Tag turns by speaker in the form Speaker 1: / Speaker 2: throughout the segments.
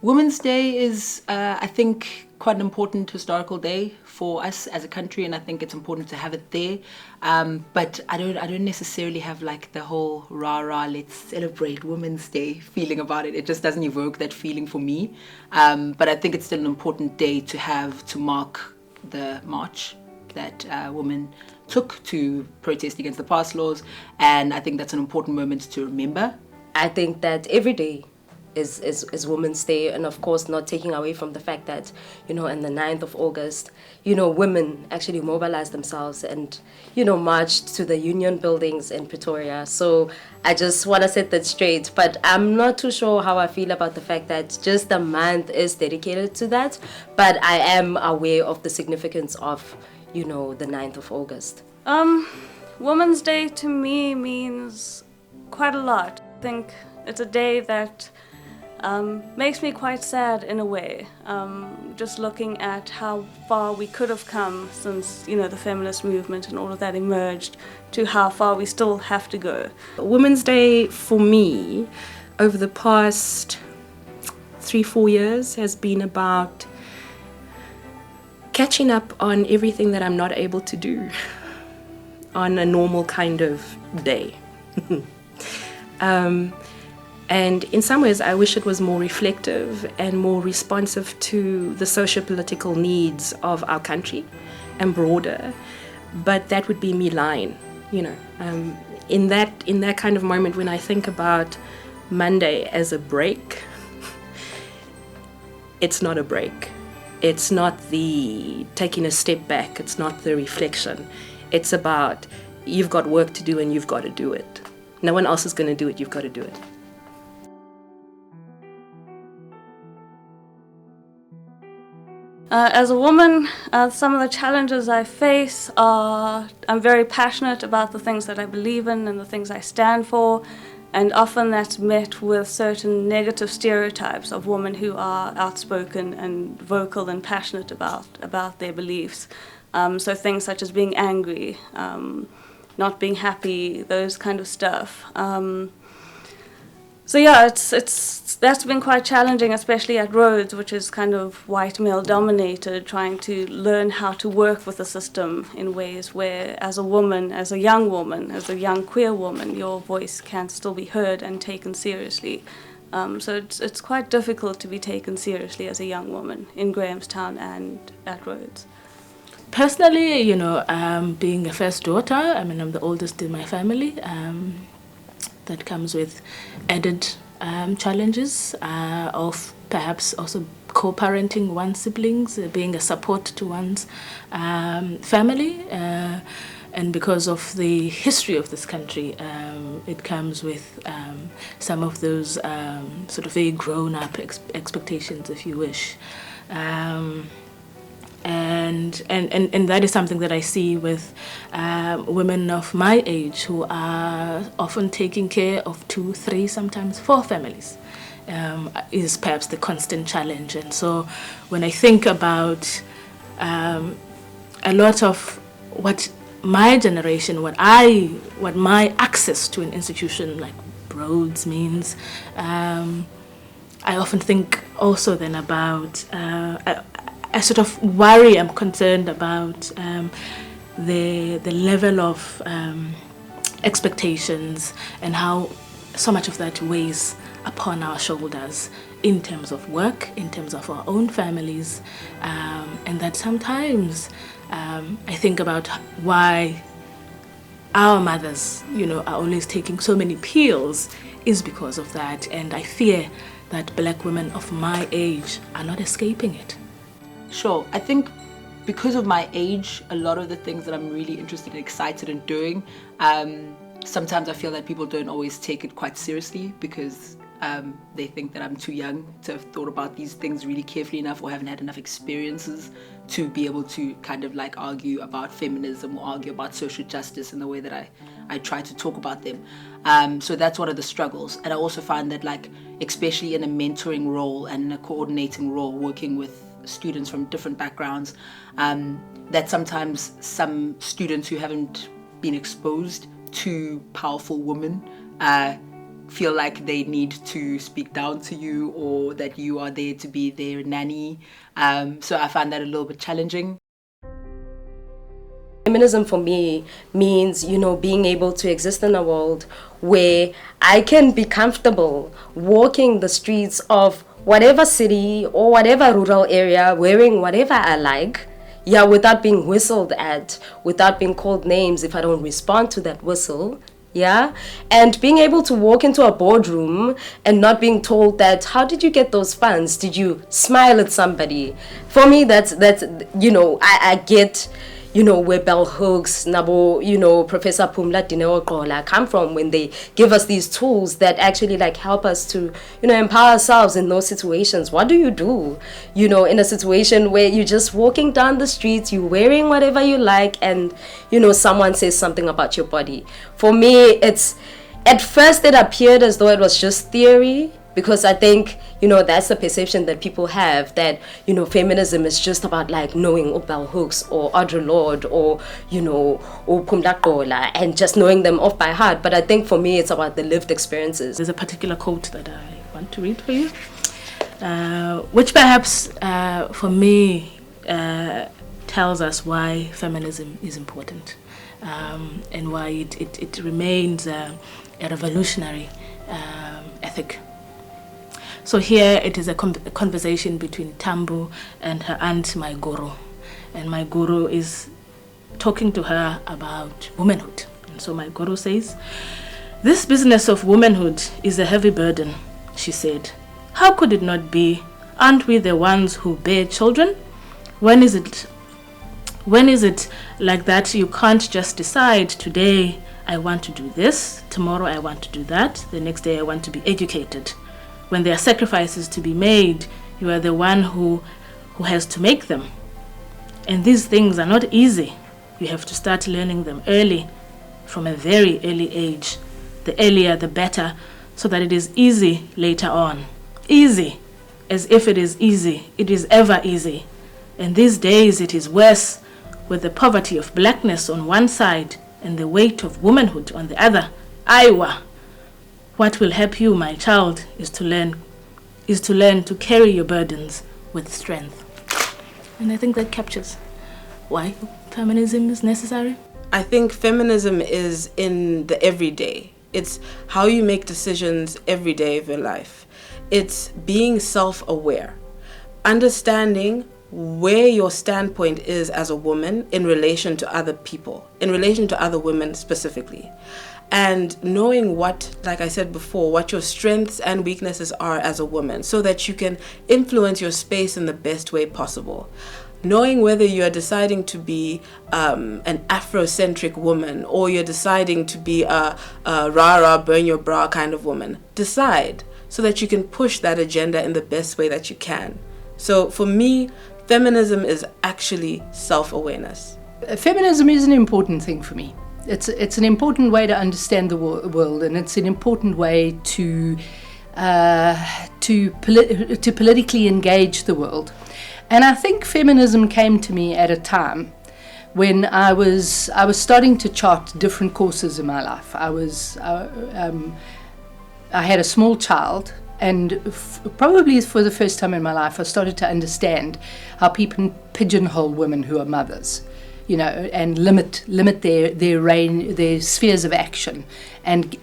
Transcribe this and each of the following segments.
Speaker 1: Women's Day is, I think, quite an important historical day for us as a country, and I think it's important to have it there. But I don't necessarily have like the whole rah-rah, let's celebrate Women's Day feeling about it. It just doesn't evoke that feeling for me. But I think it's still an important day to have to mark the march that women took to protest against the past laws, and I think that's an important moment to remember.
Speaker 2: I think that every day is Women's Day, and of course not taking away from the fact that, on the 9th of August, women actually mobilized themselves and, marched to the union buildings in Pretoria. So I just want to set that straight, but I'm not too sure how I feel about the fact that just the month is dedicated to that, but I am aware of the significance of, the 9th of August.
Speaker 3: Women's Day to me means quite a lot. I think it's a day that makes me quite sad in a way, just looking at how far we could have come since, the feminist movement and all of that emerged, to how far we still have to go.
Speaker 4: Women's Day for me over the past 3-4 years has been about catching up on everything that I'm not able to do on a normal kind of day. And in some ways, I wish it was more reflective and more responsive to the socio-political needs of our country and broader. But that would be me lying, In that kind of moment when I think about Monday as a break, it's not a break. It's not the taking a step back. It's not the reflection. It's about you've got work to do and you've got to do it. No one else is going to do it. You've got to do it.
Speaker 3: As a woman, some of the challenges I face are I'm very passionate about the things that I believe in and the things I stand for, and often that's met with certain negative stereotypes of women who are outspoken and vocal and passionate about their beliefs. So things such as being angry, not being happy, those kind of stuff. So yeah, that's been quite challenging, especially at Rhodes, which is kind of white male dominated, trying to learn how to work with the system in ways where, as a woman, as a young queer woman, your voice can still be heard and taken seriously. So it's quite difficult to be taken seriously as a young woman in Grahamstown and at Rhodes.
Speaker 5: Personally, being a first daughter, I'm the oldest in my family. That comes with added challenges of perhaps also co-parenting one's siblings, being a support to one's family. And because of the history of this country, it comes with some of those sort of very grown-up expectations, if you wish. And that is something that I see with women of my age who are often taking care of 2, 3, sometimes 4 families, is perhaps the constant challenge. And so when I think about a lot of what my generation, what my access to an institution like Rhodes means, I often think also then about I sort of worry, I'm concerned about the level of expectations and how so much of that weighs upon our shoulders in terms of work, in terms of our own families, and that sometimes I think about why our mothers, are always taking so many pills is because of that, and I fear that black women of my age are not escaping it.
Speaker 1: Sure. I think because of my age, a lot of the things that I'm really interested and excited in doing, sometimes I feel that people don't always take it quite seriously because they think that I'm too young to have thought about these things really carefully enough or haven't had enough experiences to be able to kind of like argue about feminism or argue about social justice in the way that I try to talk about them. So that's one of the struggles. And I also find that especially in a mentoring role and in a coordinating role, working with students from different backgrounds, that sometimes some students who haven't been exposed to powerful women feel like they need to speak down to you or that you are there to be their nanny. So I find that a little bit challenging.
Speaker 2: Feminism for me means, being able to exist in a world where I can be comfortable walking the streets of whatever city or whatever rural area, wearing whatever I like, without being whistled at, without being called names if I don't respond to that whistle. And being able to walk into a boardroom and not being told that, how did you get those funds? Did you smile at somebody? For me, that's I get, where bell hooks, Nabo, Professor Pumla Dineo Kola come from when they give us these tools that actually help us to, empower ourselves in those situations. What do you do, in a situation where you're just walking down the streets, you're wearing whatever you like, and, someone says something about your body? For me, at first it appeared as though it was just theory, because I think, that's the perception that people have, that, feminism is just about knowing bell hooks or Audre Lorde or, or Pumla Kola and just knowing them off by heart. But I think for me, it's about the lived experiences.
Speaker 5: There's a particular quote that I want to read for you, which perhaps for me tells us why feminism is important, and why it remains a revolutionary ethic. So here it is a conversation between Tambu and her aunt Maiguru. And Maiguru is talking to her about womanhood. And so Maiguru says, "This business of womanhood is a heavy burden," she said. "How could it not be? Aren't we the ones who bear children? When is it like that you can't just decide, today I want to do this, tomorrow I want to do that, the next day I want to be educated? When there are sacrifices to be made, you are the one who has to make them. And these things are not easy. You have to start learning them early, from a very early age. The earlier, the better, so that it is easy later on. Easy, as if it is easy. It is ever easy. And these days it is worse, with the poverty of blackness on one side and the weight of womanhood on the other. Aiwa! What will help you, my child, is to learn to carry your burdens with strength." And I think that captures why feminism is necessary.
Speaker 6: I think feminism is in the everyday. It's how you make decisions every day of your life. It's being self-aware, understanding where your standpoint is as a woman in relation to other people, in relation to other women specifically. And knowing what, like I said before, what your strengths and weaknesses are as a woman, so that you can influence your space in the best way possible. Knowing whether you're deciding to be an Afrocentric woman, or you're deciding to be a rah-rah, burn your bra kind of woman. Decide, so that you can push that agenda in the best way that you can. So for me, feminism is actually self-awareness.
Speaker 7: Feminism is an important thing for me. It's an important way to understand the world, and it's an important way to politically engage the world. And I think feminism came to me at a time when I was starting to chart different courses in my life. I had a small child, and probably for the first time in my life, I started to understand how people pigeonhole women who are mothers. And limit their spheres of action, and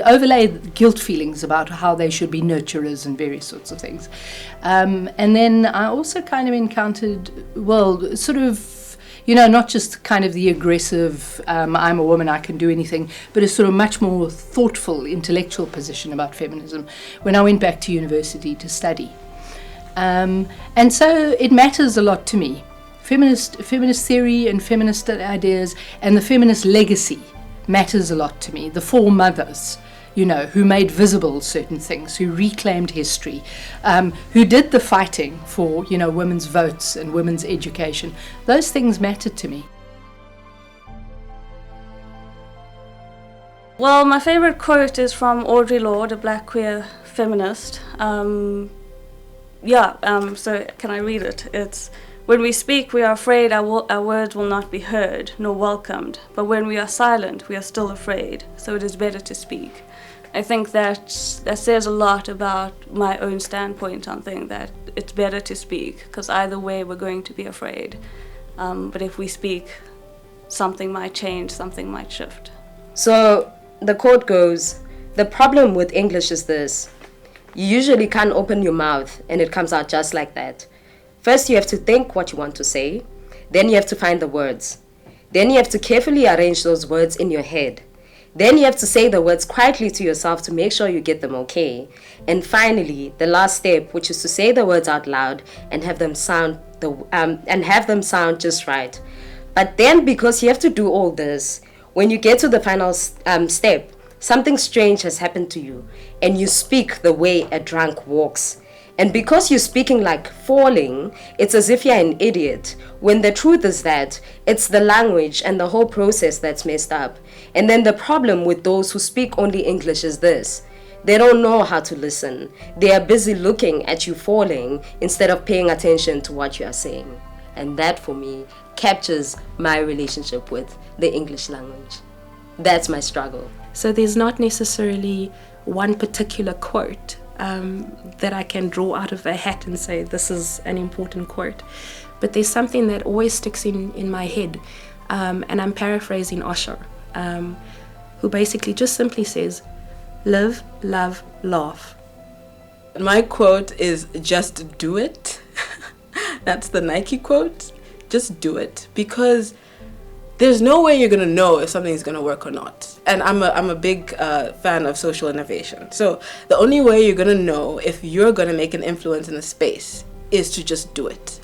Speaker 7: overlay guilt feelings about how they should be nurturers and various sorts of things. And then I also kind of encountered, not just kind of the aggressive, I'm a woman, I can do anything, but a sort of much more thoughtful, intellectual position about feminism when I went back to university to study. And so it matters a lot to me. Feminist theory and feminist ideas and the feminist legacy matters a lot to me. The four mothers, who made visible certain things, who reclaimed history, who did the fighting for, women's votes and women's education. Those things mattered to me.
Speaker 3: Well, my favorite quote is from Audre Lorde, a black queer feminist. So can I read it? It's, "When we speak, we are afraid our words will not be heard nor welcomed. But when we are silent, we are still afraid. So it is better to speak." I think that says a lot about my own standpoint on things, that it's better to speak, because either way we're going to be afraid. But if we speak, something might change, something might shift.
Speaker 2: So the quote goes, the problem with English is this: you usually can't open your mouth and it comes out just like that. First you have to think what you want to say, then you have to find the words. Then you have to carefully arrange those words in your head. Then you have to say the words quietly to yourself to make sure you get them okay. And finally, the last step, which is to say the words out loud and have them sound just right. But then, because you have to do all this, when you get to the final step, something strange has happened to you, and you speak the way a drunk walks. And because you're speaking like falling, it's as if you're an idiot, when the truth is that it's the language and the whole process that's messed up. And then the problem with those who speak only English is this: they don't know how to listen. They are busy looking at you falling instead of paying attention to what you are saying. And that, for me, captures my relationship with the English language. That's my struggle.
Speaker 4: So there's not necessarily one particular quote that I can draw out of a hat and say this is an important quote. But there's something that always sticks in my head, and I'm paraphrasing Osho, who basically just simply says, live, love, laugh.
Speaker 6: My quote is, just do it. That's the Nike quote. Just do it. Because there's no way you're going to know if something's going to work or not. And I'm a big fan of social innovation. So the only way you're going to know if you're going to make an influence in a space is to just do it.